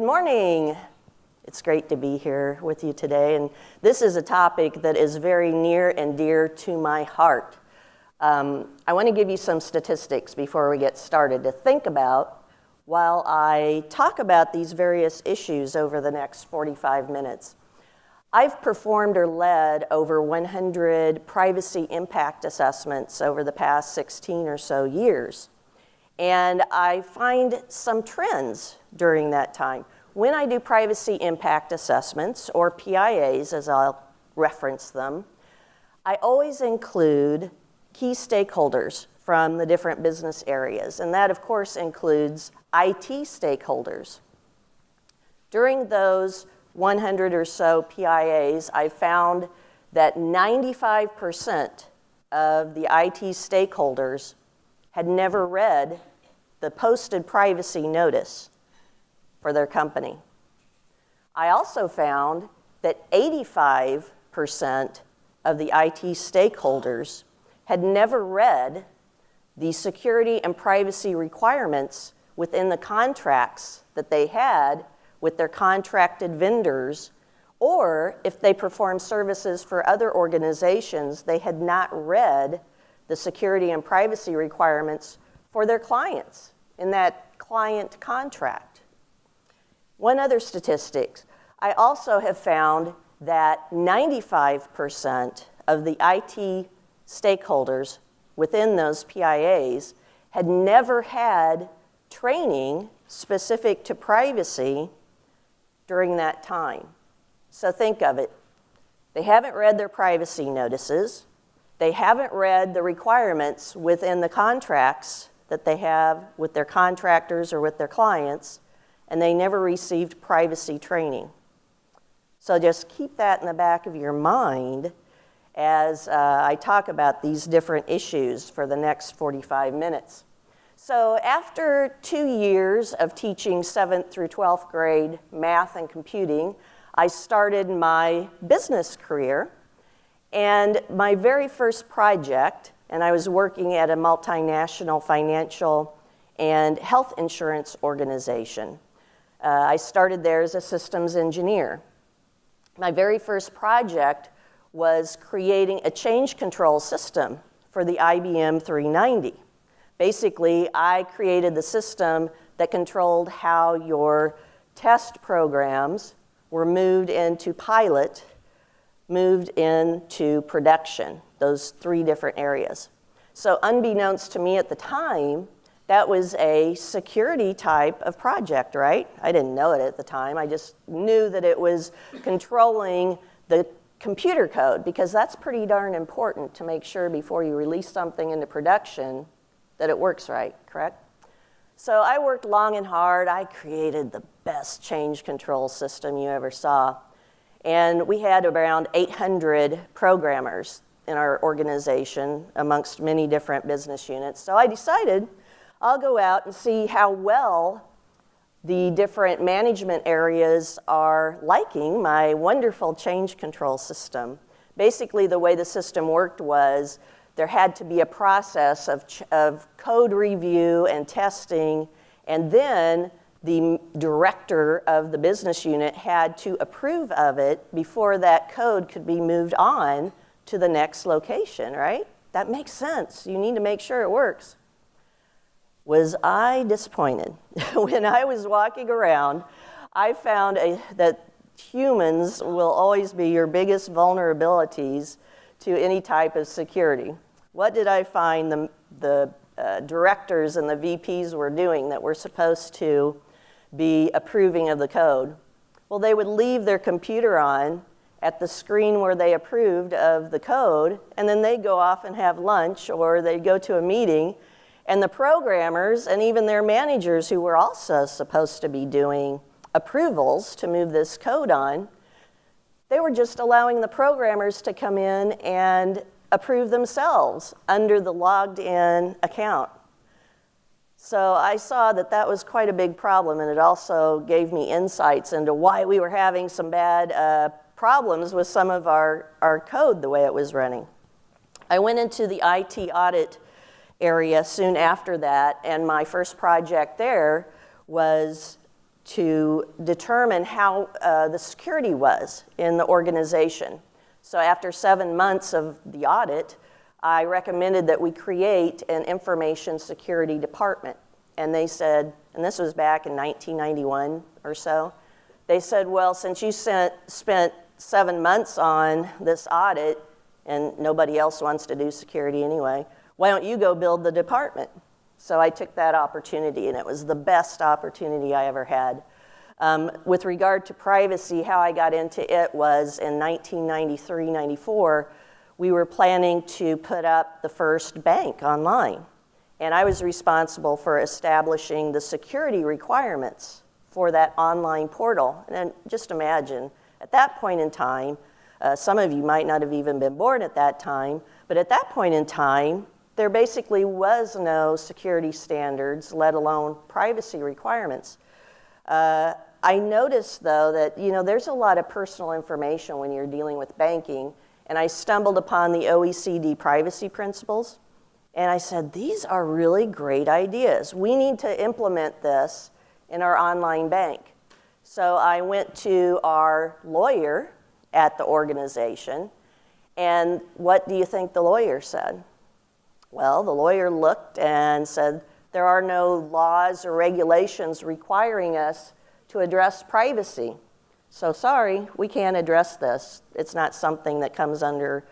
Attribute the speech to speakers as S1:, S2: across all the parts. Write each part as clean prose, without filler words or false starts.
S1: morning. It's great to be here with you today, and this is a topic that is very near and dear to my heart. I want to give you some statistics before we get started to think about while I talk about these various issues over the next 45 minutes. I've performed or led over 100 privacy impact assessments over the past 16 or so years. And I find some trends during that time. When I do privacy impact assessments, or PIAs as I'll reference them, I always include key stakeholders from the different business areas. And that, of course, includes IT stakeholders. During those 100 or so PIAs, I found that 95% of the IT stakeholders had never read the posted privacy notice for their company. I also found that 85% of the IT stakeholders had never read the security and privacy requirements within the contracts that they had with their contracted vendors, or if they performed services for other organizations, they had not read the security and privacy requirements for their clients in that client contract. One other statistic, I also have found that 95% of the IT stakeholders within those PIAs had never had training specific to privacy during that time. So think of it. They haven't read their privacy notices. They haven't read the requirements within the contracts that they have with their contractors or with their clients, and they never received privacy training. So just keep that in the back of your mind as I talk about these different issues for the next 45 minutes. So after 2 years of teaching 7th through 12th grade math and computing, I started my business career. And my very first project, and I was working at a multinational financial and health insurance organization. I started there as a systems engineer. My very first project was creating a change control system for the IBM 390. Basically, I created the system that controlled how your test programs were moved into pilot, moved into production, those 3 different areas. So unbeknownst to me at the time, that was a security type of project, right? I didn't know it at the time. I just knew that it was controlling the computer code, because that's pretty darn important to make sure before you release something into production that it works right, correct? So I worked long and hard. I created the best change control system you ever saw. And we had around 800 programmers in our organization amongst many different business units. So I decided I'll go out and see how well the different management areas are liking my wonderful change control system. Basically, the way the system worked was there had to be a process of code review and testing, and then the director of the business unit had to approve of it before that code could be moved on to the next location, right? That makes sense. You need to make sure it works. Was I disappointed? When I was walking around, I found that humans will always be your biggest vulnerabilities to any type of security. What did I find the directors and the VPs were doing that were supposed to be approving of the code? Well, they would leave their computer on at the screen where they approved of the code, and then they'd go off and have lunch, or they'd go to a meeting, and the programmers and even their managers, who were also supposed to be doing approvals to move this code on, they were just allowing the programmers to come in and approve themselves under the logged in account. So I saw that that was quite a big problem, and it also gave me insights into why we were having some bad problems with some of our code the way it was running. I went into the IT audit area soon after that, and my first project there was to determine how the security was in the organization. So after 7 months of the audit, I recommended that we create an information security department. And they said, and this was back in 1991 or so, they said, well, since you spent 7 months on this audit and nobody else wants to do security anyway, why don't you go build the department? So I took that opportunity, and it was the best opportunity I ever had. With regard to privacy, how I got into it was in 1993-94, we were planning to put up the first bank online. And I was responsible for establishing the security requirements for that online portal. And just imagine, at that point in time, some of you might not have even been born at that time, but at that point in time, there basically was no security standards, let alone privacy requirements. I noticed, though, that there's a lot of personal information when you're dealing with banking, and I stumbled upon the OECD privacy principles, and I said, these are really great ideas. We need to implement this in our online bank. So I went to our lawyer at the organization, and what do you think the lawyer said? Well, the lawyer looked and said, there are no laws or regulations requiring us to address privacy. So sorry, we can't address this. It's not something that comes under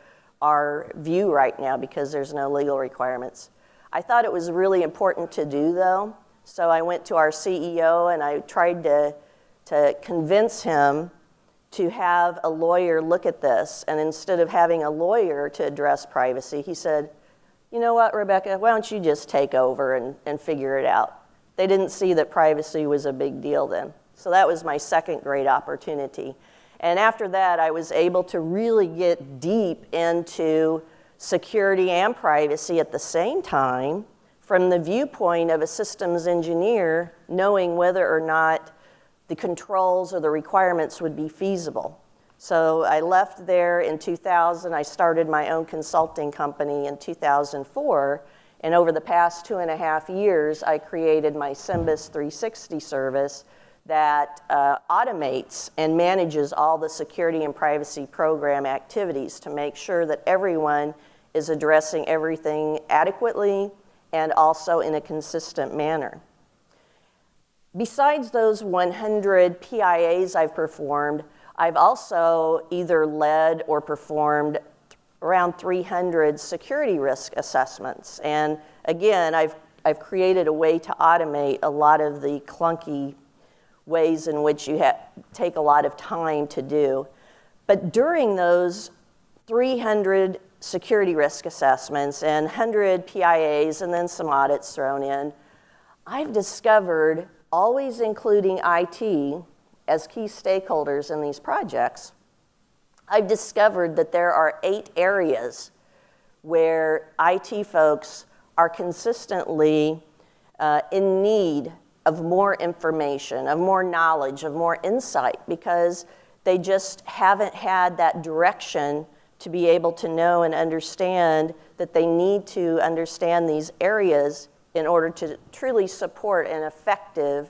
S1: our view right now because there's no legal requirements. I thought it was really important to do, though. So I went to our CEO and I tried to convince him to have a lawyer look at this. And instead of having a lawyer to address privacy, he said, you know what, Rebecca, why don't you just take over and figure it out? They didn't see that privacy was a big deal then. So that was my second great opportunity. And after that, I was able to really get deep into security and privacy at the same time from the viewpoint of a systems engineer knowing whether or not the controls or the requirements would be feasible. So I left there in 2000. I started my own consulting company in 2004. And over the past 2.5 years, I created my Symbis 360 service that automates and manages all the security and privacy program activities to make sure that everyone is addressing everything adequately and also in a consistent manner. Besides those 100 PIAs I've performed, I've also either led or performed around 300 security risk assessments. And again, I've created a way to automate a lot of the clunky ways in which you take a lot of time to do. But during those 300 security risk assessments and 100 PIAs and then some audits thrown in, I've discovered, always including IT as key stakeholders in these projects, I've discovered that there are 8 areas where IT folks are consistently in need of more information, of more knowledge, of more insight, because they just haven't had that direction to be able to know and understand that they need to understand these areas in order to truly support an effective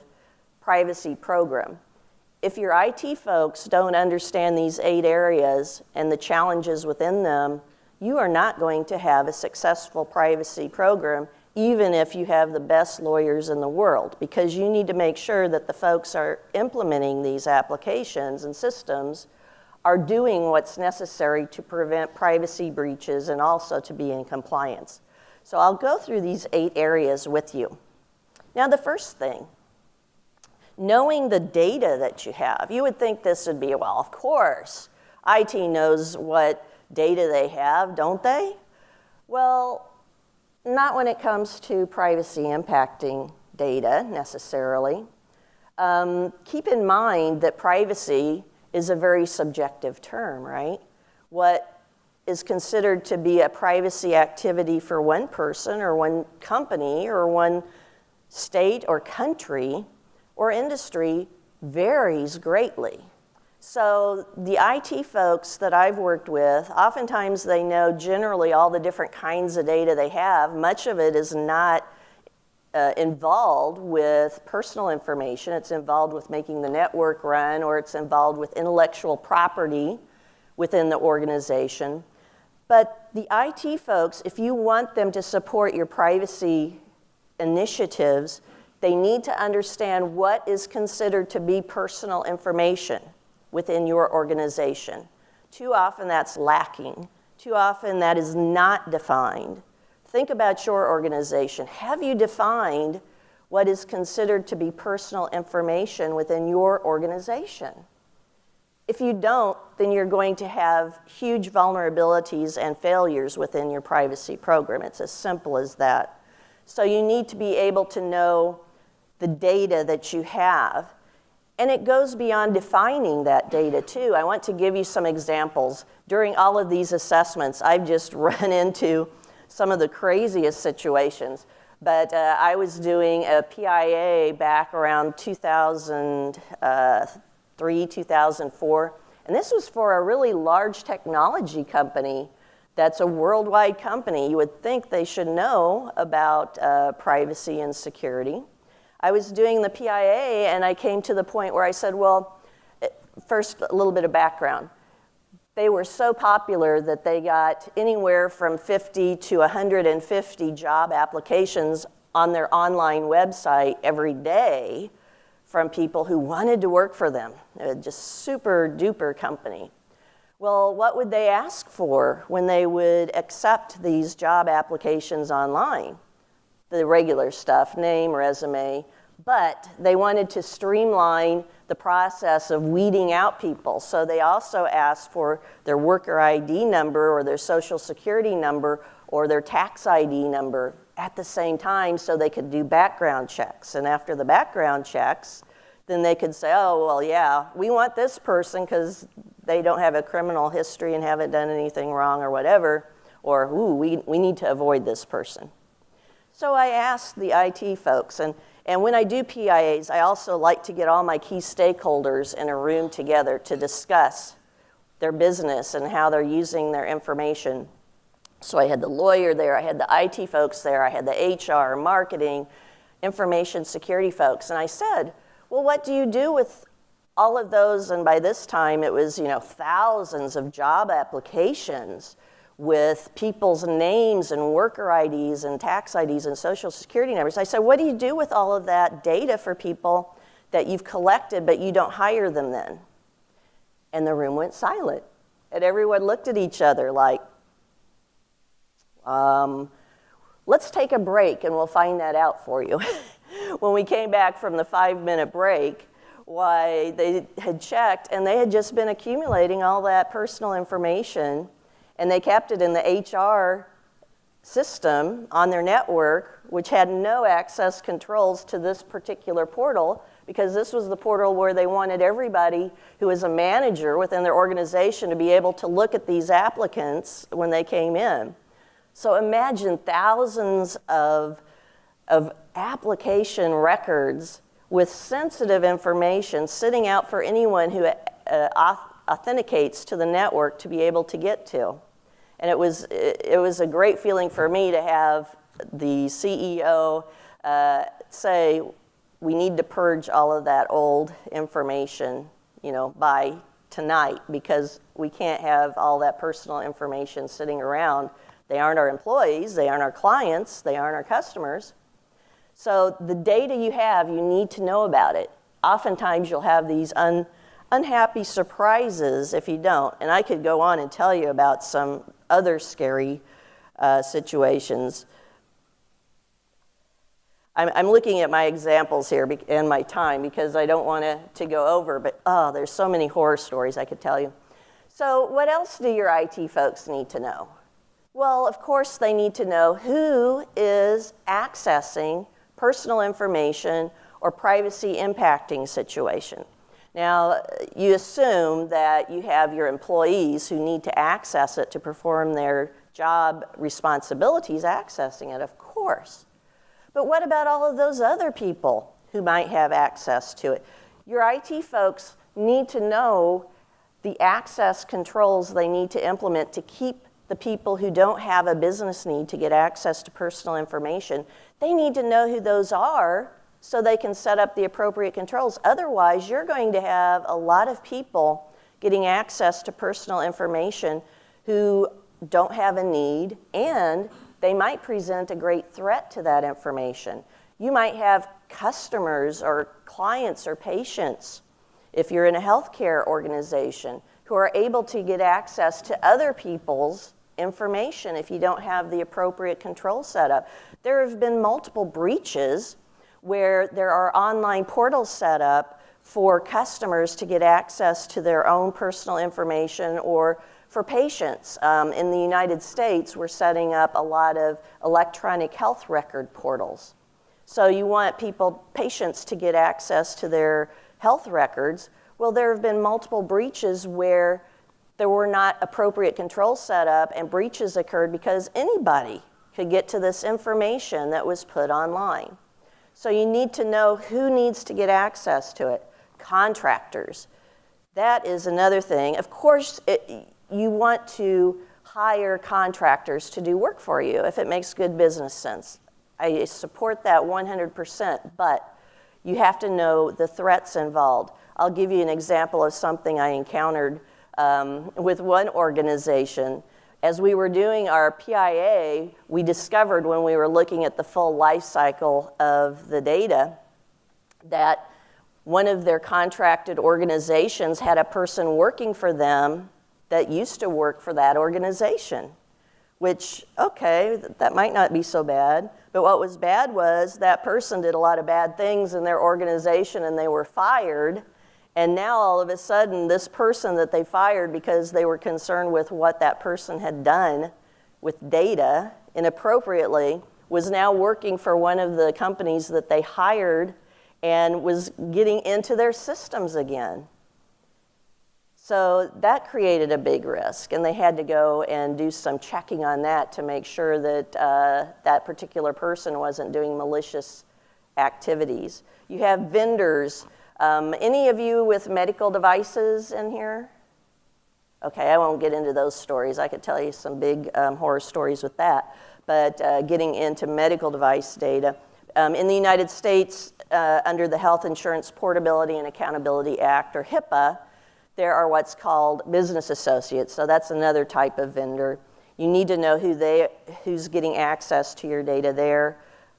S1: privacy program. If your IT folks don't understand these 8 areas and the challenges within them, you are not going to have a successful privacy program, even if you have the best lawyers in the world, because you need to make sure that the folks are implementing these applications and systems are doing what's necessary to prevent privacy breaches and also to be in compliance. So I'll go through these 8 areas with you. Now, the first thing, knowing the data that you have. You would think this would be, well, of course, IT knows what data they have, don't they? Well, not when it comes to privacy impacting data, necessarily. Keep in mind that privacy is a very subjective term, right? What is considered to be a privacy activity for one person or one company or one state or country or industry varies greatly. So the IT folks that I've worked with, oftentimes they know generally all the different kinds of data they have. Much of it is not involved with personal information, it's involved with making the network run, or it's involved with intellectual property within the organization. But the IT folks, if you want them to support your privacy initiatives, they need to understand what is considered to be personal information within your organization. Too often that's lacking. Too often that is not defined. Think about your organization. Have you defined what is considered to be personal information within your organization? If you don't, then you're going to have huge vulnerabilities and failures within your privacy program. It's as simple as that. So you need to be able to know the data that you have. And it goes beyond defining that data, too. I want to give you some examples. During all of these assessments, I've just run into some of the craziest situations. But I was doing a PIA back around 2003, 2004. And this was for a really large technology company that's a worldwide company. You would think they should know about privacy and security. I was doing the PIA, and I came to the point where I said, well, first, a little bit of background. They were so popular that they got anywhere from 50 to 150 job applications on their online website every day from people who wanted to work for them. Just super duper company. Well, what would they ask for when they would accept these job applications online? The regular stuff, name, resume, but they wanted to streamline the process of weeding out people. So they also asked for their worker ID number or their social security number or their tax ID number at the same time so they could do background checks. And after the background checks, then they could say, oh, well, yeah, we want this person because they don't have a criminal history and haven't done anything wrong or whatever, or, ooh, we need to avoid this person. So I asked the IT folks, and when I do PIAs, I also like to get all my key stakeholders in a room together to discuss their business and how they're using their information. So I had the lawyer there, I had the IT folks there, I had the HR, marketing, information security folks, and I said, well, what do you do with all of those? And by this time, it was, thousands of job applications with people's names and worker IDs and tax IDs and social security numbers. I said, what do you do with all of that data for people that you've collected but you don't hire them then? And the room went silent. And everyone looked at each other like, let's take a break and we'll find that out for you. When we came back from the 5-minute break, why they had checked and they had just been accumulating all that personal information, and they kept it in the HR system on their network, which had no access controls to this particular portal, because this was the portal where they wanted everybody who was a manager within their organization to be able to look at these applicants when they came in. So imagine thousands of application records with sensitive information sitting out for anyone who authenticates to the network to be able to get to. And it was a great feeling for me to have the CEO say, we need to purge all of that old information, by tonight, because we can't have all that personal information sitting around. They aren't our employees, they aren't our clients, they aren't our customers. So the data you have, you need to know about it. Oftentimes you'll have these unhappy surprises if you don't. And I could go on and tell you about some other scary situations. I'm looking at my examples here and my time because I don't want to go over, but there's so many horror stories I could tell you. So what else do your IT folks need to know? Well, of course they need to know who is accessing personal information or privacy impacting situation. Now, you assume that you have your employees who need to access it to perform their job responsibilities accessing it, of course. But what about all of those other people who might have access to it? Your IT folks need to know the access controls they need to implement to keep the people who don't have a business need to get access to personal information, they need to know who those are so they can set up the appropriate controls. Otherwise, you're going to have a lot of people getting access to personal information who don't have a need, and they might present a great threat to that information. You might have customers or clients or patients, if you're in a healthcare organization, who are able to get access to other people's information if you don't have the appropriate control set up. There have been multiple breaches where there are online portals set up for customers to get access to their own personal information, or for patients. In the United States, we're setting up a lot of electronic health record portals. So you want patients to get access to their health records. Well, there have been multiple breaches where there were not appropriate controls set up, and breaches occurred because anybody could get to this information that was put online. So you need to know who needs to get access to it. Contractors. That is another thing. Of course, you want to hire contractors to do work for you if it makes good business sense. I support that 100%, but you have to know the threats involved. I'll give you an example of something I encountered with one organization. As we were doing our PIA, we discovered when we were looking at the full life cycle of the data that one of their contracted organizations had a person working for them that used to work for that organization, which, okay, that might not be so bad. But what was bad was that person did a lot of bad things in their organization and they were fired. And now all of a sudden, this person that they fired because they were concerned with what that person had done with data inappropriately was now working for one of the companies that they hired and was getting into their systems again. So that created a big risk, and they had to go and do some checking on that to make sure that that particular person wasn't doing malicious activities. You have vendors. Any of you with medical devices in here? Okay, I won't get into those stories. I could tell you some big horror stories with that. But getting into medical device data. In the United States, under the Health Insurance Portability and Accountability Act, or HIPAA, there are what's called business associates. So that's another type of vendor. You need to know who's getting access to your data there.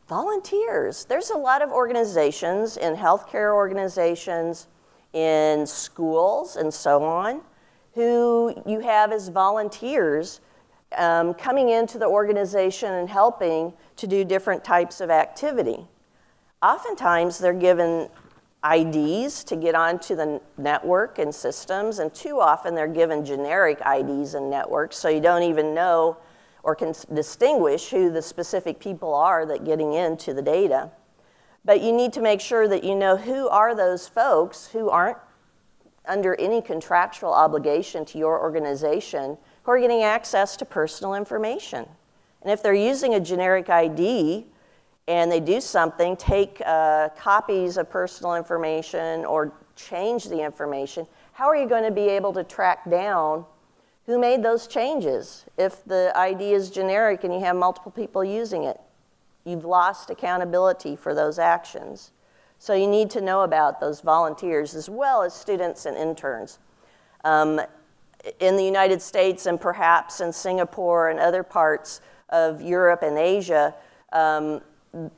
S1: Volunteers. There's a lot of organizations, in healthcare organizations, in schools, and so on, who you have as volunteers coming into the organization and helping to do different types of activity. Oftentimes, they're given IDs to get onto the network and systems, and too often they're given generic IDs and networks, so you don't even know or can distinguish who the specific people are that getting into the data. But you need to make sure that you know who are those folks who aren't under any contractual obligation to your organization who are getting access to personal information. And if they're using a generic ID and they do something, take copies of personal information or change the information, how are you going to be able to track down who made those changes? If the ID is generic and you have multiple people using it, you've lost accountability for those actions. So you need to know about those volunteers as well as students and interns. In the United States and perhaps in Singapore and other parts of Europe and Asia,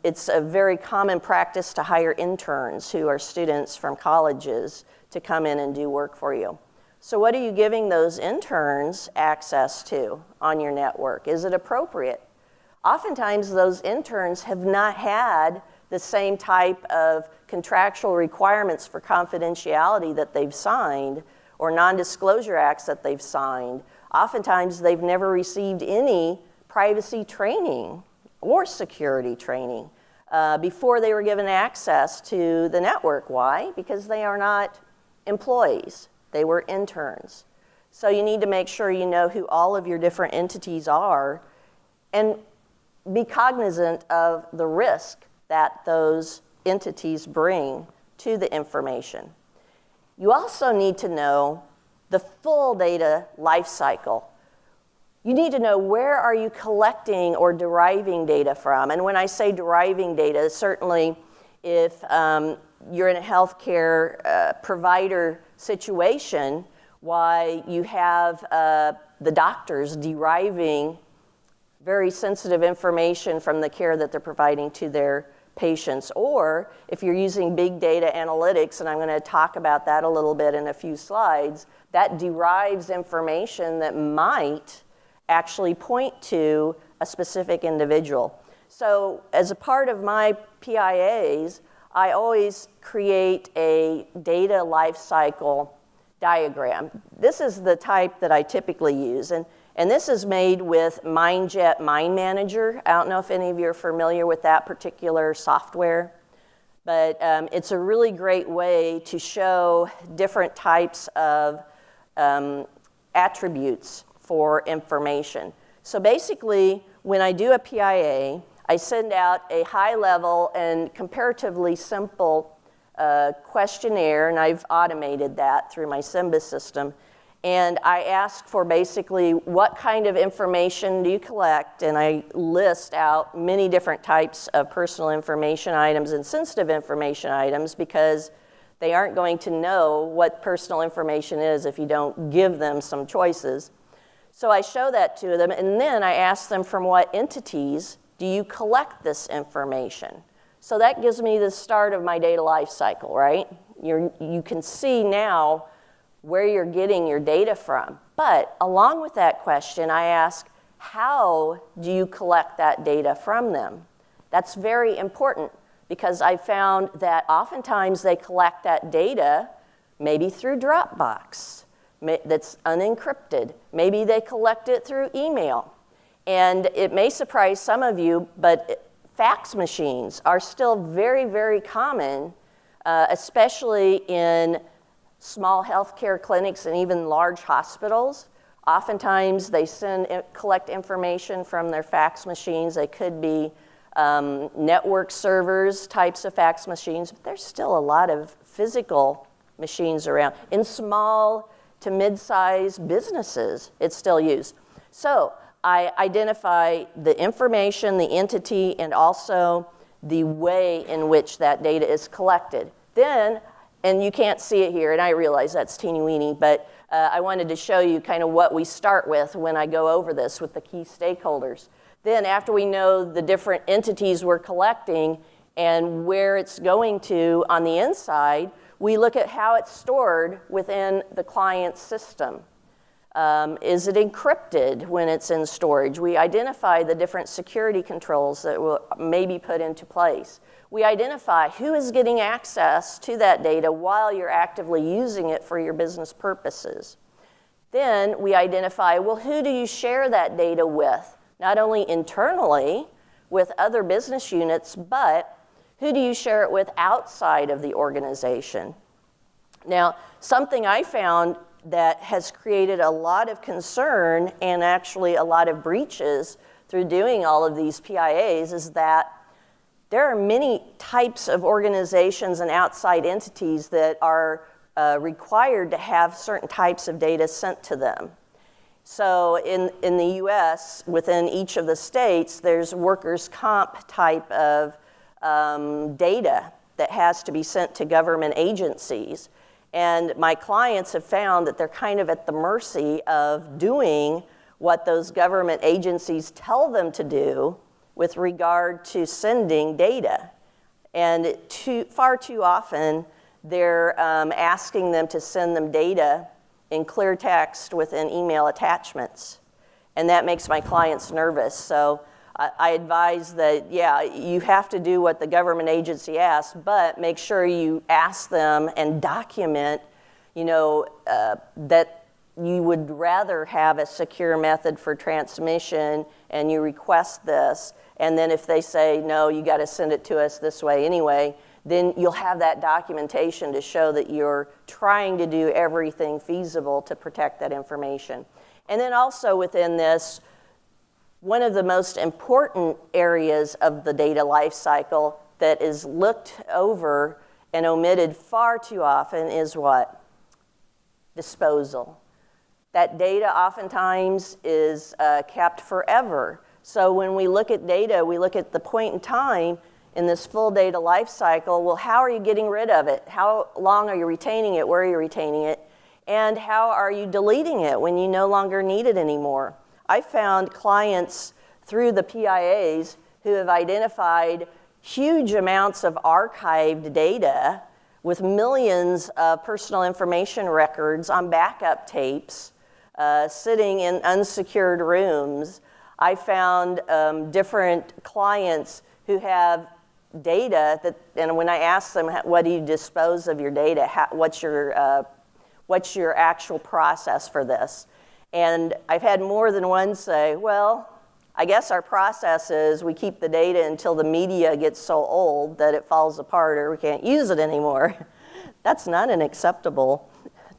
S1: it's a very common practice to hire interns who are students from colleges to come in and do work for you. So what are you giving those interns access to on your network? Is it appropriate? Oftentimes those interns have not had the same type of contractual requirements for confidentiality that they've signed or non-disclosure acts that they've signed. Oftentimes they've never received any privacy training or security training before they were given access to the network. Why? Because they are not employees. They were interns. So you need to make sure you know who all of your different entities are and be cognizant of the risk that those entities bring to the information. You also need to know the full data life cycle. you need to know where are you collecting or deriving data from. And when I say deriving data, certainly if you're in a healthcare provider situation, why you have the doctors deriving very sensitive information from the care that they're providing to their patients. Or if you're using big data analytics, and I'm going to talk about that a little bit in a few slides, that derives information that might actually point to a specific individual. So as a part of my PIAs, I always create a data lifecycle diagram. This is the type that I typically use, and this is made with MindJet Mind Manager. I don't know if any of you are familiar with that particular software, but it's a really great way to show different types of attributes for information. So basically, when I do a PIA, I send out a high-level and comparatively simple questionnaire, and I've automated that through my Symbis system. And I ask for basically what kind of information do you collect, and I list out many different types of personal information items and sensitive information items, because they aren't going to know what personal information is if you don't give them some choices. So I show that to them, and then I ask them from what entities do you collect this information. So that gives me the start of my data life cycle, right? You can see now where you're getting your data from. But along with that question, I ask, how do you collect that data from them? That's very important, because I found that oftentimes they collect that data maybe through Dropbox that's unencrypted. Maybe they collect it through email. And it may surprise some of you, but fax machines are still very, very common, especially in small healthcare clinics and even large hospitals. Oftentimes they collect information from their fax machines. They could be network servers types of fax machines, but there's still a lot of physical machines around. In small to mid-sized businesses, it's still used. So I identify the information, the entity, and also the way in which that data is collected. Then, and you can't see it here, and I realize that's teeny-weeny, but I wanted to show you kind of what we start with when I go over this with the key stakeholders. Then after we know the different entities we're collecting and where it's going to on the inside, we look at how it's stored within the client's system. Is it encrypted when it's in storage? We identify the different security controls that will maybe put into place. We identify who is getting access to that data while you're actively using it for your business purposes. Then we identify, well, who do you share that data with? Not only internally with other business units, but who do you share it with outside of the organization? Now, something I found that has created a lot of concern and actually a lot of breaches through doing all of these PIAs is that there are many types of organizations and outside entities that are required to have certain types of data sent to them. So in the US, within each of the states, there's workers' comp type of data that has to be sent to government agencies. And my clients have found that they're kind of at the mercy of doing what those government agencies tell them to do with regard to sending data. And far too often, they're asking them to send them data in clear text within email attachments. And that makes my clients nervous. So I advise that, yeah, you have to do what the government agency asks, but make sure you ask them and document, that you would rather have a secure method for transmission and you request this. And then if they say, no, you got to send it to us this way anyway, then you'll have that documentation to show that you're trying to do everything feasible to protect that information. And then also within this, one of the most important areas of the data lifecycle that is looked over and omitted far too often is what? Disposal. That data oftentimes is kept forever. So when we look at data, we look at the point in time in this full data life cycle. Well, how are you getting rid of it? How long are you retaining it? Where are you retaining it? And how are you deleting it when you no longer need it anymore? I found clients through the PIAs who have identified huge amounts of archived data with millions of personal information records on backup tapes sitting in unsecured rooms. I found different clients who have data that, and when I ask them, what do you dispose of your data? What's your actual process for this? And I've had more than one say, well, I guess our process is we keep the data until the media gets so old that it falls apart or we can't use it anymore. That's not an acceptable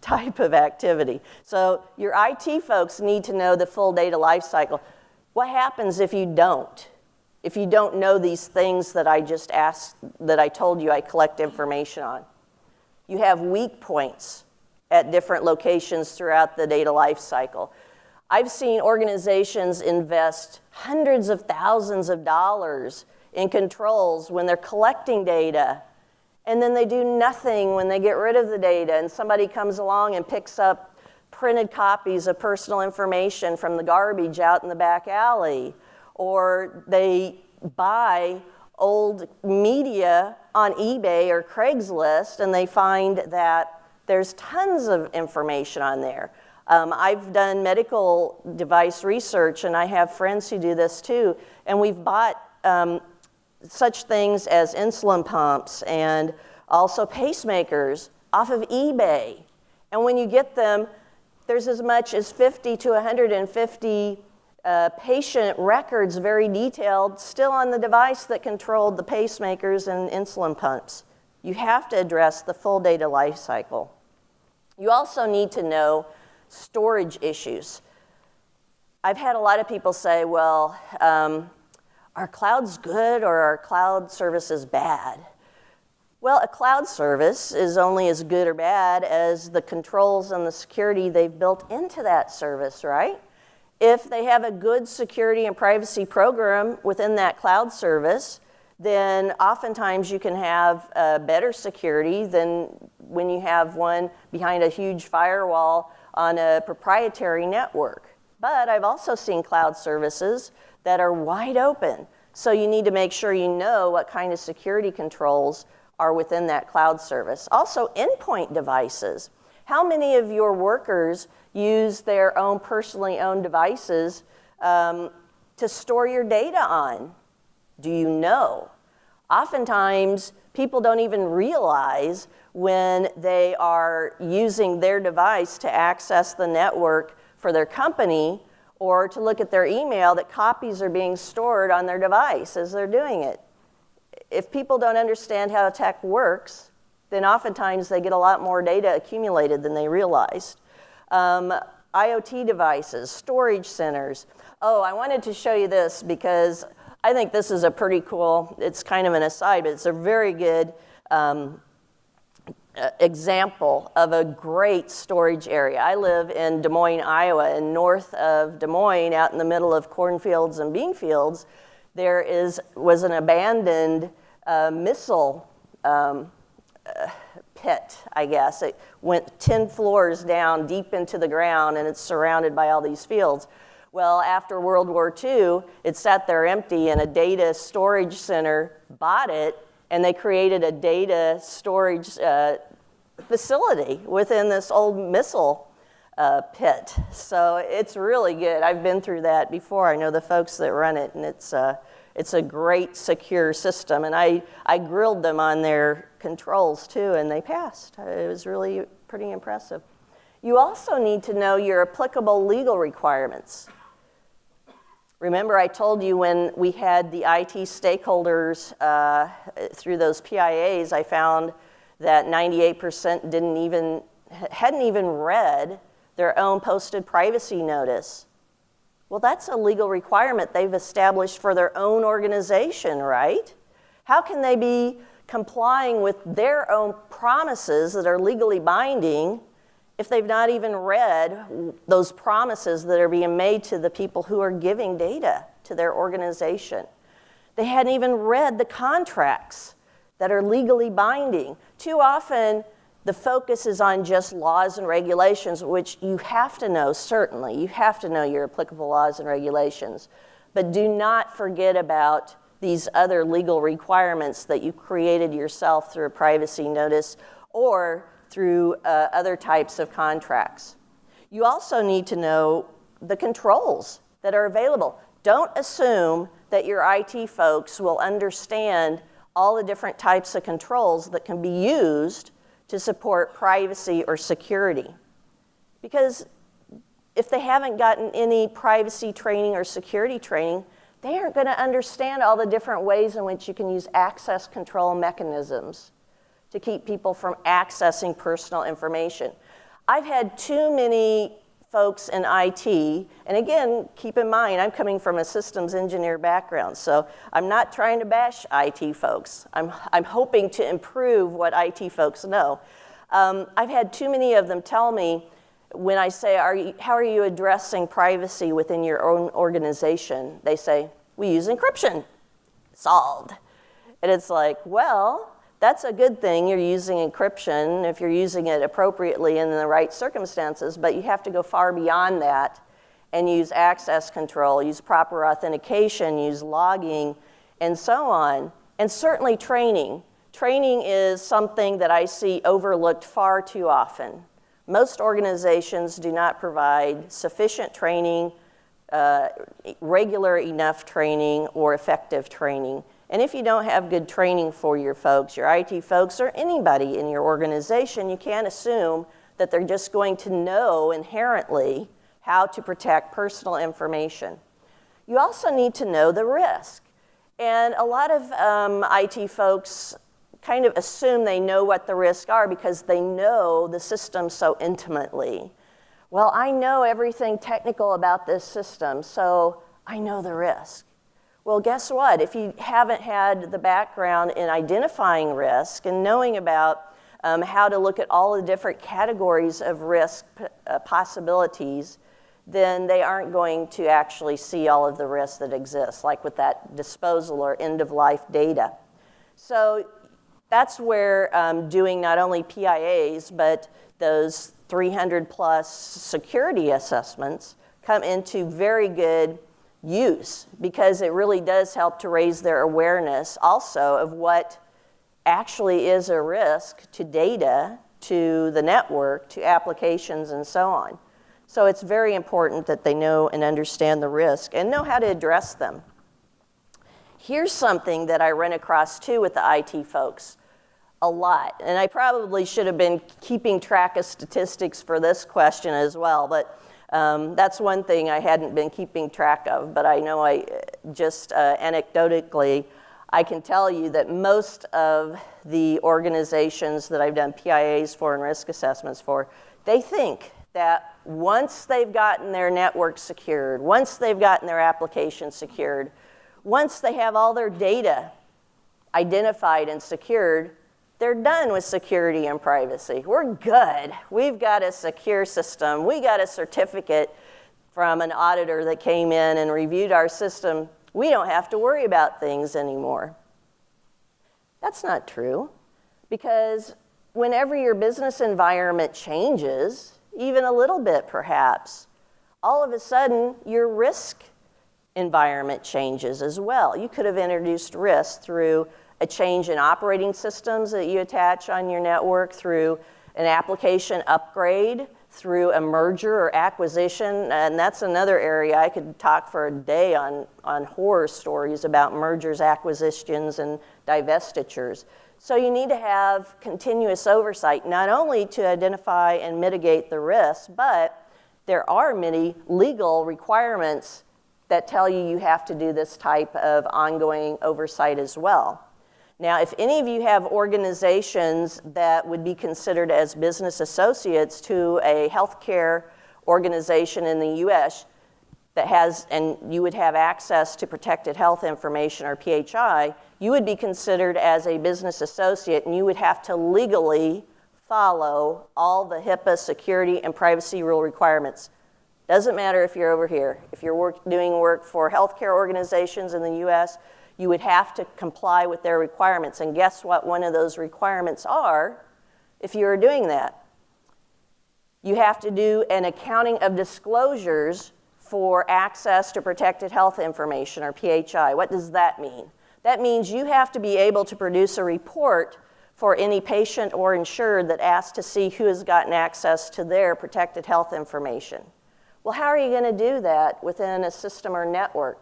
S1: type of activity. So your IT folks need to know the full data life cycle. What happens if you don't? If you don't know these things that I just asked, that I told you I collect information on? You have weak points at different locations throughout the data life cycle. I've seen organizations invest hundreds of thousands of dollars in controls when they're collecting data, and then they do nothing when they get rid of the data, and somebody comes along and picks up printed copies of personal information from the garbage out in the back alley, or they buy old media on eBay or Craigslist, and they find that there's tons of information on there. I've done medical device research, and I have friends who do this too, and we've bought such things as insulin pumps and also pacemakers off of eBay. And when you get them, there's as much as 50 to 150 patient records, very detailed, still on the device that controlled the pacemakers and insulin pumps. You have to address the full data life cycle. You also need to know storage issues. I've had a lot of people say, well, are clouds good or are cloud services bad? Well, a cloud service is only as good or bad as the controls and the security they've built into that service, right? If they have a good security and privacy program within that cloud service, then oftentimes you can have better security than when you have one behind a huge firewall on a proprietary network. But I've also seen cloud services that are wide open. So you need to make sure you know what kind of security controls are within that cloud service. Also, endpoint devices. How many of your workers use their own personally owned devices to store your data on? Do you know? Oftentimes, people don't even realize when they are using their device to access the network for their company or to look at their email that copies are being stored on their device as they're doing it. If people don't understand how tech works, then oftentimes they get a lot more data accumulated than they realized. IoT devices, storage centers. Oh, I wanted to show you this because I think this is a pretty cool, it's kind of an aside, but it's a very good example of a great storage area. I live in Des Moines, Iowa, and north of Des Moines, out in the middle of cornfields and bean fields, there was an abandoned missile pit, I guess. It went 10 floors down deep into the ground, and it's surrounded by all these fields. Well, after World War II, it sat there empty, and a data storage center bought it, and they created a data storage facility within this old missile pit. So it's really good. I've been through that before. I know the folks that run it, and it's a great, secure system. And I grilled them on their controls, too, and they passed. It was really pretty impressive. You also need to know your applicable legal requirements. Remember, I told you when we had the IT stakeholders through those PIAs, I found that 98% hadn't even read their own posted privacy notice. Well, that's a legal requirement they've established for their own organization, right? How can they be complying with their own promises that are legally binding if they've not even read those promises that are being made to the people who are giving data to their organization. They hadn't even read the contracts that are legally binding. Too often, the focus is on just laws and regulations, which you have to know, certainly. You have to know your applicable laws and regulations. But do not forget about these other legal requirements that you created yourself through a privacy notice or through other types of contracts. You also need to know the controls that are available. Don't assume that your IT folks will understand all the different types of controls that can be used to support privacy or security. Because if they haven't gotten any privacy training or security training, they aren't going to understand all the different ways in which you can use access control mechanisms to keep people from accessing personal information. I've had too many folks in IT, and again, keep in mind, I'm coming from a systems engineer background, so I'm not trying to bash IT folks. I'm hoping to improve what IT folks know. I've had too many of them tell me, when I say, how are you addressing privacy within your own organization? They say, we use encryption. Solved. And it's like, well, that's a good thing. You're using encryption if you're using it appropriately in the right circumstances, but you have to go far beyond that and use access control, use proper authentication, use logging, and so on. And certainly training. Training is something that I see overlooked far too often. Most organizations do not provide sufficient training, regular enough training, or effective training. And if you don't have good training for your folks, your IT folks, or anybody in your organization, you can't assume that they're just going to know inherently how to protect personal information. You also need to know the risk. And a lot of IT folks kind of assume they know what the risks are because they know the system so intimately. Well, I know everything technical about this system, so I know the risk. Well, guess what? If you haven't had the background in identifying risk and knowing about how to look at all the different categories of risk possibilities, then they aren't going to actually see all of the risks that exist, like with that disposal or end-of-life data. So that's where doing not only PIAs, but those 300-plus security assessments come into very good use, because it really does help to raise their awareness also of what actually is a risk to data, to the network, to applications, and so on. So it's very important that they know and understand the risk and know how to address them. Here's something that I run across too with the IT folks a lot, and I probably should have been keeping track of statistics for this question as well, but that's one thing I hadn't been keeping track of, but I know anecdotally, I can tell you that most of the organizations that I've done PIAs for and risk assessments for, they think that once they've gotten their network secured, once they've gotten their application secured, once they have all their data identified and secured, they're done with security and privacy. We're good. We've got a secure system. We got a certificate from an auditor that came in and reviewed our system. We don't have to worry about things anymore. That's not true, because whenever your business environment changes, even a little bit perhaps, all of a sudden your risk environment changes as well. You could have introduced risk through a change in operating systems that you attach on your network, through an application upgrade, through a merger or acquisition, and that's another area I could talk for a day on horror stories about mergers, acquisitions, and divestitures. So you need to have continuous oversight, not only to identify and mitigate the risks, but there are many legal requirements that tell you you have to do this type of ongoing oversight as well. Now, if any of you have organizations that would be considered as business associates to a healthcare organization in the US that has, and you would have access to protected health information or PHI, you would be considered as a business associate, and you would have to legally follow all the HIPAA security and privacy rule requirements. Doesn't matter if you're over here. If you're doing work for healthcare organizations in the US, you would have to comply with their requirements. And guess what one of those requirements are if you're doing that? You have to do an accounting of disclosures for access to protected health information, or PHI. What does that mean? That means you have to be able to produce a report for any patient or insured that asks to see who has gotten access to their protected health information. Well, how are you going to do that within a system or network?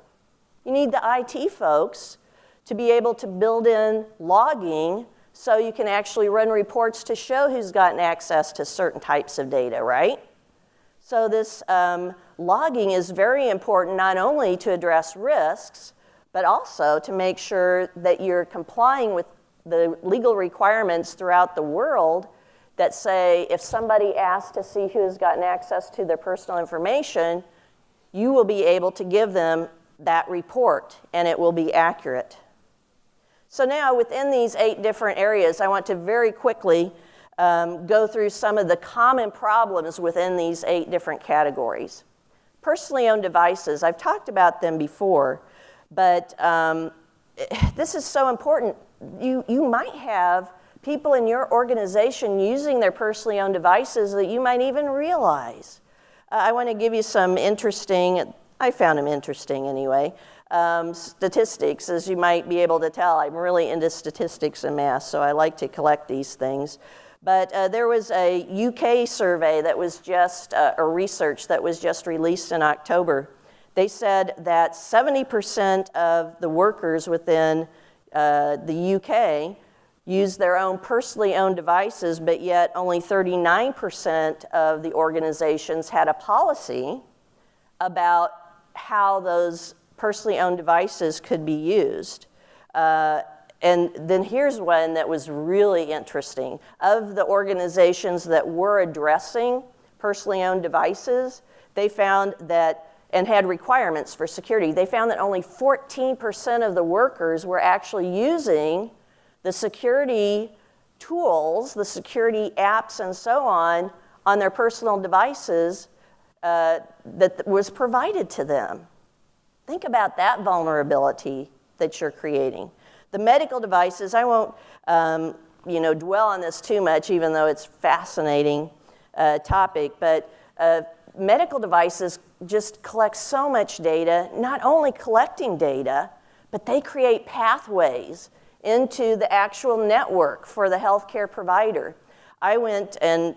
S1: You need the IT folks to be able to build in logging so you can actually run reports to show who's gotten access to certain types of data, right? So this logging is very important not only to address risks, but also to make sure that you're complying with the legal requirements throughout the world that say if somebody asks to see who has gotten access to their personal information, you will be able to give them that report, and it will be accurate. So now, within these 8 different areas, I want to very quickly go through some of the common problems within these 8 different categories. Personally owned devices, I've talked about them before, but this is so important. You might have people in your organization using their personally owned devices that you might even realize. I want to give you some interesting, I found them interesting anyway, statistics. As you might be able to tell, I'm really into statistics and math, so I like to collect these things. But there was a UK survey that was just, or research that was just released in October. They said that 70% of the workers within the UK use their own personally owned devices, but yet only 39% of the organizations had a policy about how those personally owned devices could be used. And then here's one that was really interesting. Of the organizations that were addressing personally owned devices, they found that, and had requirements for security, they found that only 14% of the workers were actually using the security tools, the security apps and so on their personal devices that was provided to them. Think about that vulnerability that you're creating. The medical devices, I won't dwell on this too much, even though it's a fascinating topic, but medical devices just collect so much data, not only collecting data, but they create pathways into the actual network for the healthcare provider. I went and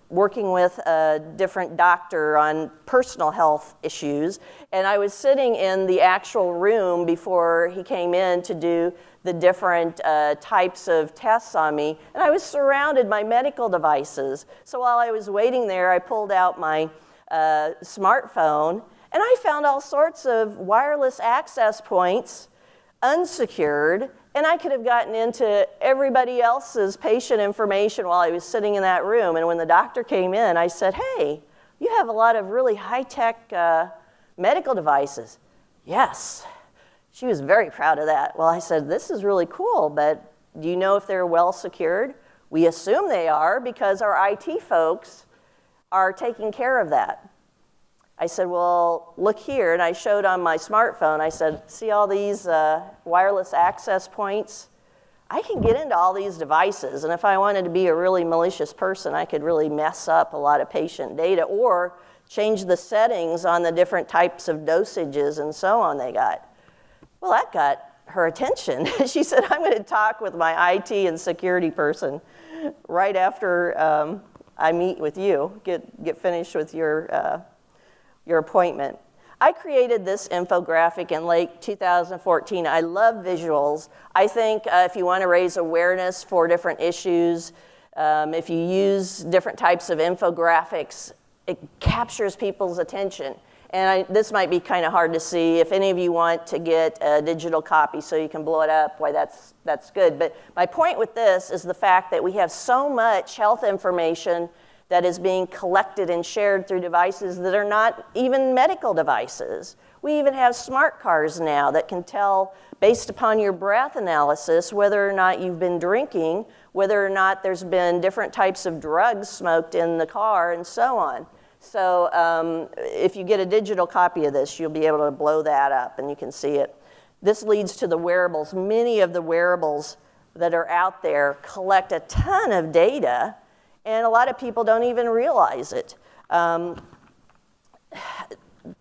S1: working with a different doctor on personal health issues, and I was sitting in the actual room before he came in to do the different types of tests on me, and I was surrounded by medical devices. So while I was waiting there, I pulled out my smartphone, and I found all sorts of wireless access points, unsecured, and I could have gotten into everybody else's patient information while I was sitting in that room. And when the doctor came in, I said, "Hey, you have a lot of really high-tech medical devices." "Yes." She was very proud of that. Well, I said, "This is really cool, but do you know if they're well secured?" "We assume they are because our IT folks are taking care of that." I said, "Well, look here," and I showed on my smartphone, I said, "See all these wireless access points? I can get into all these devices, and if I wanted to be a really malicious person, I could really mess up a lot of patient data or change the settings on the different types of dosages and so on they got." Well, that got her attention. She said, "I'm going to talk with my IT and security person right after I meet with you, get finished with your appointment." I created this infographic in late 2014. I love visuals. I think if you want to raise awareness for different issues, if you use different types of infographics, it captures people's attention. And this might be kind of hard to see. If any of you want to get a digital copy so you can blow it up, why that's good. But my point with this is the fact that we have so much health information that is being collected and shared through devices that are not even medical devices. We even have smart cars now that can tell, based upon your breath analysis, whether or not you've been drinking, whether or not there's been different types of drugs smoked in the car, and so on. So if you get a digital copy of this, you'll be able to blow that up and you can see it. This leads to the wearables. Many of the wearables that are out there collect a ton of data, and a lot of people don't even realize it.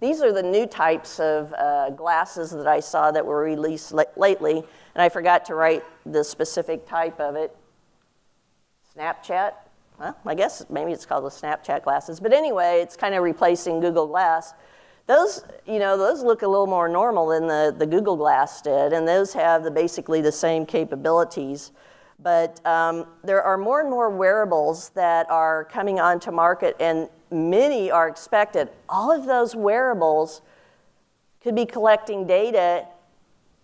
S1: These are the new types of glasses that I saw that were released lately, and I forgot to write the specific type of it. Snapchat? Well, I guess maybe it's called the Snapchat glasses. But anyway, it's kind of replacing Google Glass. Those look a little more normal than the Google Glass did, and those have basically the same capabilities. But there are more and more wearables that are coming onto market, and many are expected. All of those wearables could be collecting data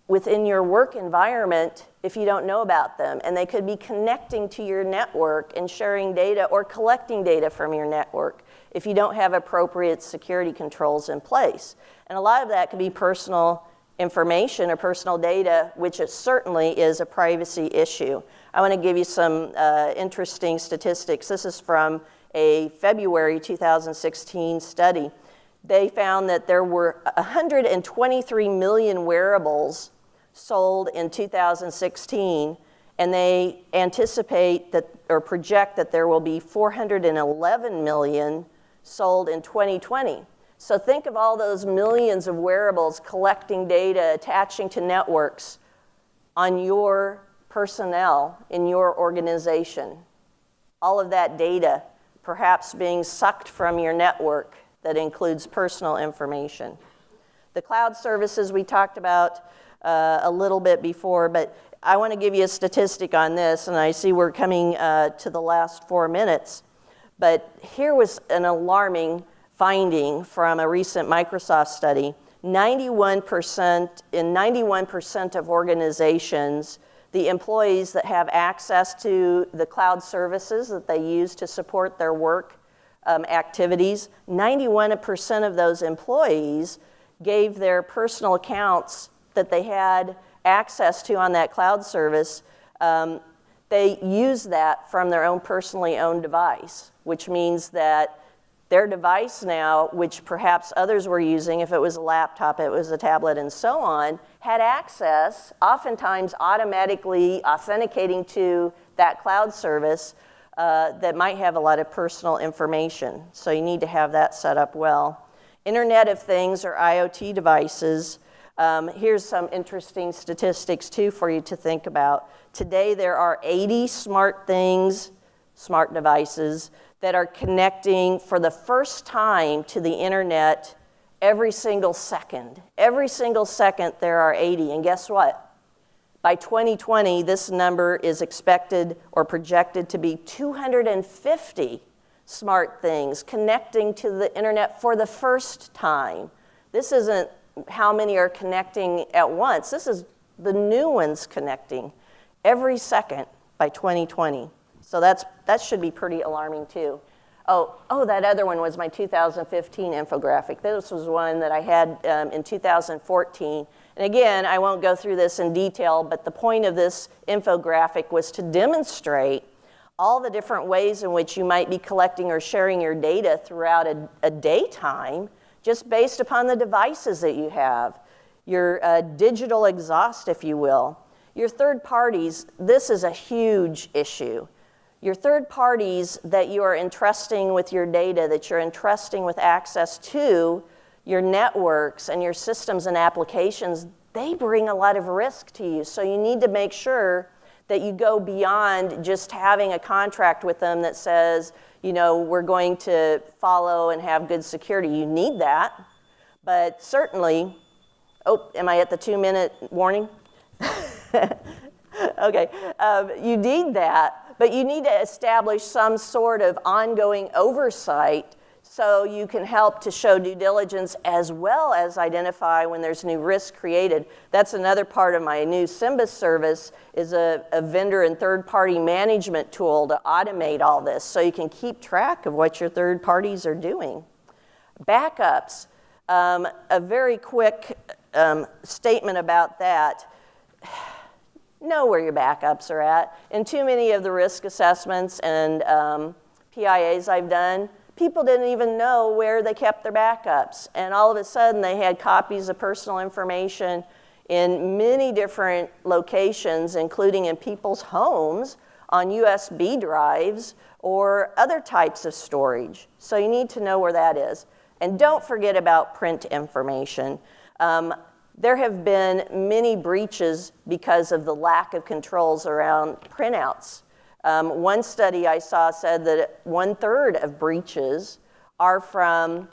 S1: within your work environment if you don't know about them. And they could be connecting to your network and sharing data or collecting data from your network if you don't have appropriate security controls in place. And a lot of that could be personal information or personal data, which it certainly is a privacy issue. I want to give you some interesting statistics. This is from a February 2016 study. They found that there were 123 million wearables sold in 2016, and they anticipate that or project that there will be 411 million sold in 2020. So think of all those millions of wearables collecting data, attaching to networks on your personnel in your organization. All of that data perhaps being sucked from your network that includes personal information. The cloud services we talked about a little bit before, but I want to give you a statistic on this, and I see we're coming to the last 4 minutes. But here was an alarming finding from a recent Microsoft study. 91% of organizations, the employees that have access to the cloud services that they use to support their work activities, 91% of those employees gave their personal accounts that they had access to on that cloud service, they use that from their own personally owned device, which means that their device now, which perhaps others were using, if it was a laptop, it was a tablet, and so on, had access, oftentimes automatically authenticating to that cloud service that might have a lot of personal information. So you need to have that set up well. Internet of Things, or IoT devices. Here's some interesting statistics, too, for you to think about. Today, there are 80 smart things, smart devices, that are connecting for the first time to the internet every single second. Every single second, there are 80. And guess what? By 2020, this number is expected or projected to be 250 smart things connecting to the internet for the first time. This isn't how many are connecting at once. This is the new ones connecting every second by 2020. So that should be pretty alarming too. Oh, that other one was my 2015 infographic. This was one that I had in 2014. And again, I won't go through this in detail, but the point of this infographic was to demonstrate all the different ways in which you might be collecting or sharing your data throughout a daytime, just based upon the devices that you have. Your digital exhaust, if you will. Your third parties, this is a huge issue. Your third parties that you are entrusting with your data, that you're entrusting with access to your networks and your systems and applications, they bring a lot of risk to you. So you need to make sure that you go beyond just having a contract with them that says, you know, we're going to follow and have good security. You need that. But certainly, am I at the 2-minute warning? Okay, you need that, but you need to establish some sort of ongoing oversight So you can help to show due diligence as well as identify when there's new risk created. That's another part of my new Symbis service is a vendor and third-party management tool to automate all this so you can keep track of what your third parties are doing. Backups, a very quick statement about that. Know where your backups are at. In too many of the risk assessments and PIAs I've done, people didn't even know where they kept their backups. And all of a sudden, they had copies of personal information in many different locations, including in people's homes, on USB drives, or other types of storage. So you need to know where that is. And don't forget about print information. There have been many breaches because of the lack of controls around printouts. One study I saw said that 1/3 of breaches are from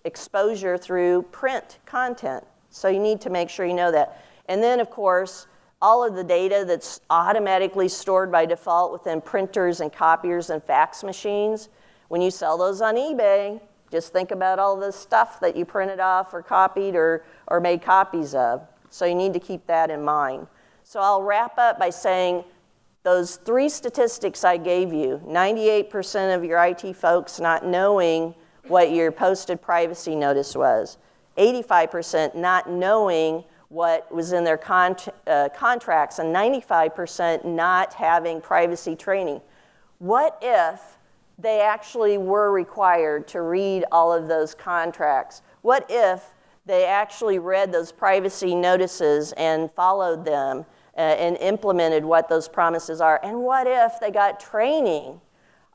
S1: exposure through print content. So you need to make sure you know that. And then, of course, all of the data that's automatically stored by default within printers and copiers and fax machines, when you sell those on eBay, just think about all the stuff that you printed off or copied or made copies of. So you need to keep that in mind. So I'll wrap up by saying those 3 statistics I gave you, 98% of your IT folks not knowing what your posted privacy notice was, 85% not knowing what was in their contracts, and 95% not having privacy training. What if they actually were required to read all of those contracts? What if they actually read those privacy notices and followed them and implemented what those promises are? And what if they got training?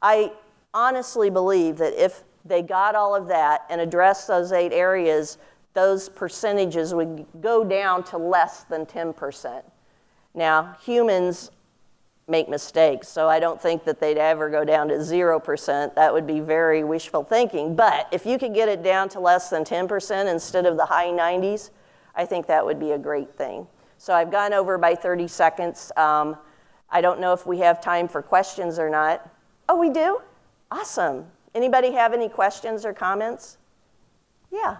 S1: I honestly believe that if they got all of that and addressed those 8 areas, those percentages would go down to less than 10%. Now, humans make mistakes, so I don't think that they'd ever go down to 0%. That would be very wishful thinking. But if you could get it down to less than 10% instead of the high 90s, I think that would be a great thing. So I've gone over by 30 seconds. I don't know if we have time for questions or not. Oh, we do? Awesome. Anybody have any questions or comments? Yeah.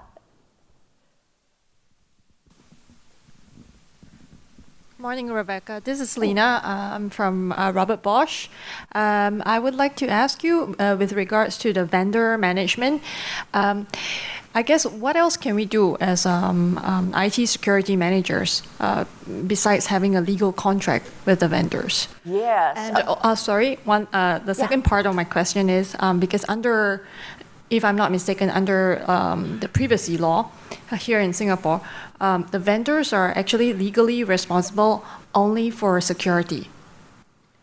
S2: Morning, Rebecca. This is Lena. I'm from Robert Bosch. I would like to ask you with regards to the vendor management. I guess what else can we do as IT security managers besides having a legal contract with the vendors?
S1: Yes.
S2: And the second part of my question is because under, if I'm not mistaken, under the privacy law here in Singapore, the vendors are actually legally responsible only for security.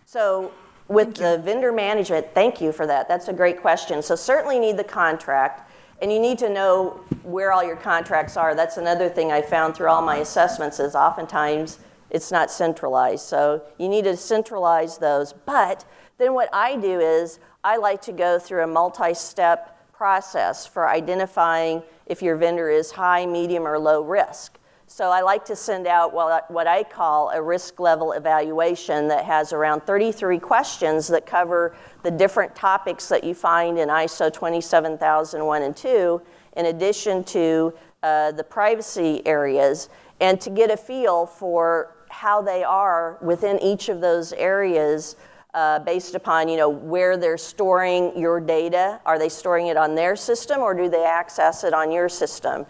S1: So with the vendor management, thank you for that. That's a great question. So certainly you need the contract, and you need to know where all your contracts are. That's another thing I found through all my assessments is oftentimes it's not centralized. So you need to centralize those. But then what I do is I like to go through a multi-step process for identifying if your vendor is high, medium, or low risk. So I like to send out what I call a risk level evaluation that has around 33 questions that cover the different topics that you find in ISO 27001 and 2, in addition to the privacy areas, and to get a feel for how they are within each of those areas based upon where they're storing your data. Are they storing it on their system, or do they access it on your system?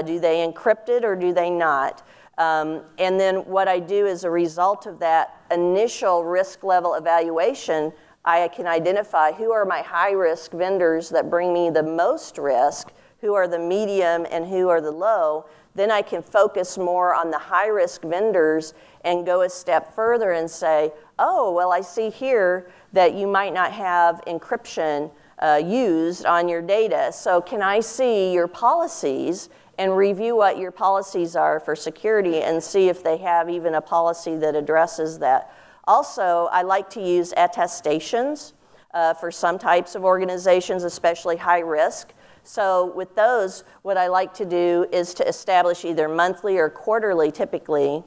S1: Do they encrypt it or do they not? And then what I do as a result of that initial risk level evaluation, I can identify who are my high-risk vendors that bring me the most risk, who are the medium, and who are the low. Then I can focus more on the high-risk vendors and go a step further and say, oh, well, I see here that you might not have encryption used on your data. So can I see your policies and review what your policies are for security and see if they have even a policy that addresses that. Also, I like to use attestations for some types of organizations, especially high risk. So with those, what I like to do is to establish either monthly or quarterly, typically,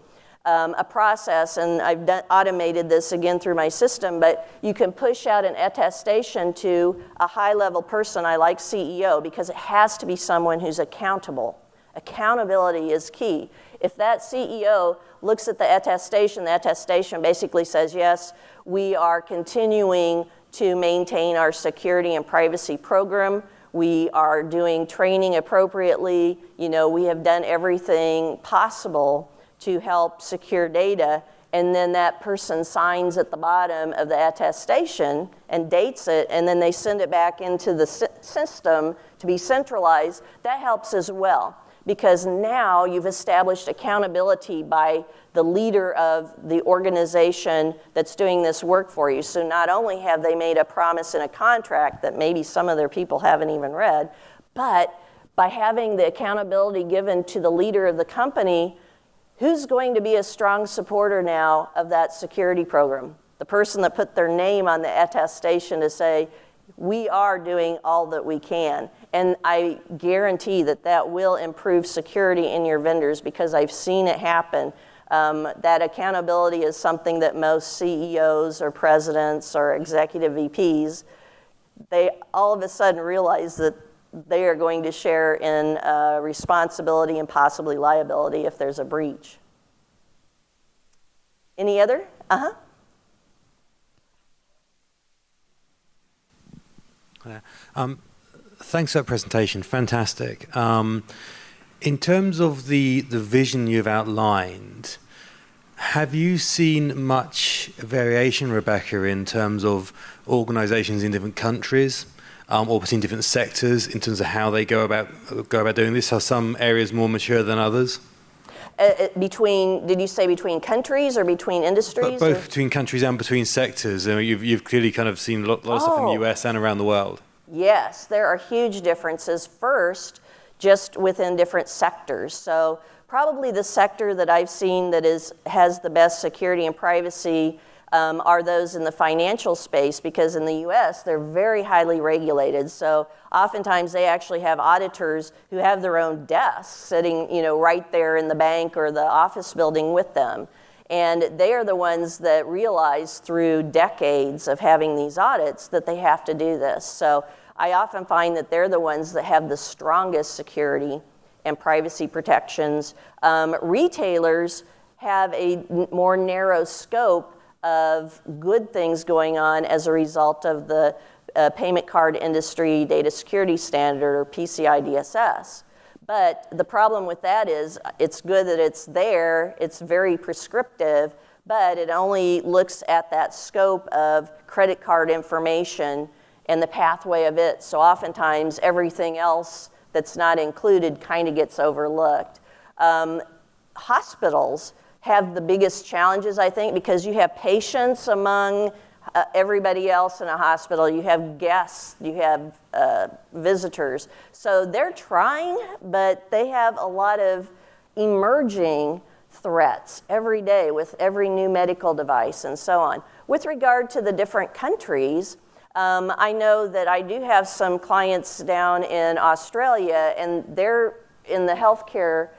S1: a process, and I've automated this again through my system, but you can push out an attestation to a high-level person, I like CEO, because it has to be someone who's accountable. Accountability is key. If that CEO looks at the attestation basically says, yes, we are continuing to maintain our security and privacy program. We are doing training appropriately. We have done everything possible to help secure data, and then that person signs at the bottom of the attestation and dates it, and then they send it back into the system to be centralized. That helps as well, because now you've established accountability by the leader of the organization that's doing this work for you. So not only have they made a promise in a contract that maybe some of their people haven't even read, but by having the accountability given to the leader of the company, who's going to be a strong supporter now of that security program? The person that put their name on the attestation to say, we are doing all that we can. And I guarantee that that will improve security in your vendors, because I've seen it happen. That accountability is something that most CEOs or presidents or executive VPs, they all of a sudden realize that they are going to share in responsibility and possibly liability if there's a breach. Any other?
S3: Thanks for that presentation. Fantastic. In terms of the vision you've outlined, have you seen much variation, Rebecca, in terms of organizations in different countries, or between different sectors in terms of how they go about doing this? Are some areas more mature than others?
S1: Did you say between countries or between industries?
S3: Both between countries and between sectors. I mean, you've clearly kind of seen a lot of stuff in the US and around the world.
S1: Yes, there are huge differences. First, just within different sectors. So probably the sector that I've seen that has the best security and privacy are those in the financial space, because in the US, they're very highly regulated. So oftentimes they actually have auditors who have their own desks sitting, right there in the bank or the office building with them. And they are the ones that realize through decades of having these audits that they have to do this. So I often find that they're the ones that have the strongest security and privacy protections. Retailers have a more narrow scope of good things going on as a result of the payment card industry data security standard, or PCI DSS. But the problem with that is it's good that it's there, it's very prescriptive, but it only looks at that scope of credit card information and the pathway of it. So oftentimes everything else that's not included kind of gets overlooked. Hospitals have the biggest challenges, I think, because you have patients among everybody else in a hospital. You have guests, you have visitors. So they're trying, but they have a lot of emerging threats every day with every new medical device and so on. With regard to the different countries, I know that I do have some clients down in Australia, and they're in the healthcare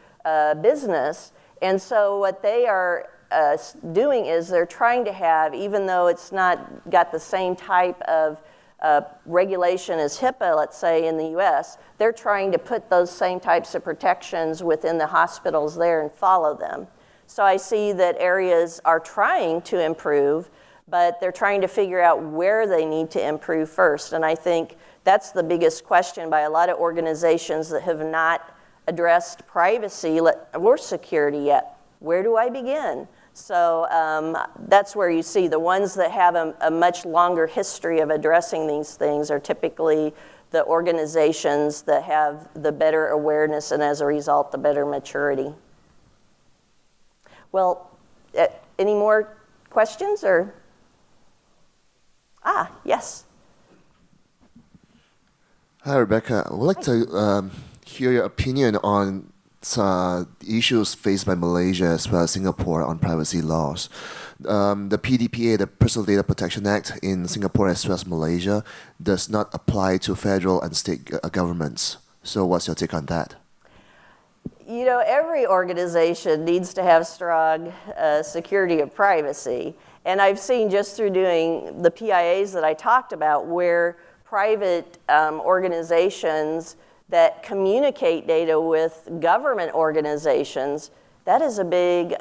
S1: business. And so what they are doing is they're trying to have, even though it's not got the same type of regulation as HIPAA, let's say, in the US, they're trying to put those same types of protections within the hospitals there and follow them. So I see that areas are trying to improve, but they're trying to figure out where they need to improve first. And I think that's the biggest question by a lot of organizations that have not addressed privacy or security yet. Where do I begin? So that's where you see the ones that have a much longer history of addressing these things are typically the organizations that have the better awareness and, as a result, the better maturity. Well, any more questions or? Yes.
S4: Hi, Rebecca. I would like to hear your opinion on the issues faced by Malaysia as well as Singapore on privacy laws. The PDPA, the Personal Data Protection Act in Singapore as well as Malaysia, does not apply to federal and state governments. So what's your take on that?
S1: You know, every organization needs to have strong security of privacy. And I've seen just through doing the PIAs that I talked about where private organizations that communicate data with government organizations, that is a big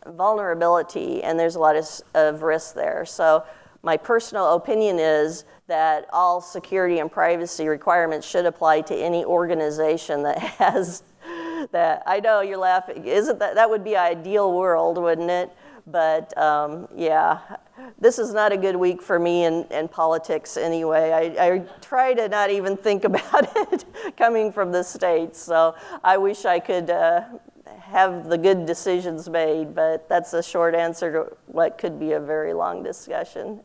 S1: vulnerability, and there's a lot of risk there. So my personal opinion is that all security and privacy requirements should apply to any organization that has that. I know you're laughing. Isn't that would be an ideal world, wouldn't it? But yeah, this is not a good week for me in politics anyway. I try to not even think about it coming from the States. So I wish I could have the good decisions made, but that's a short answer to what could be a very long discussion.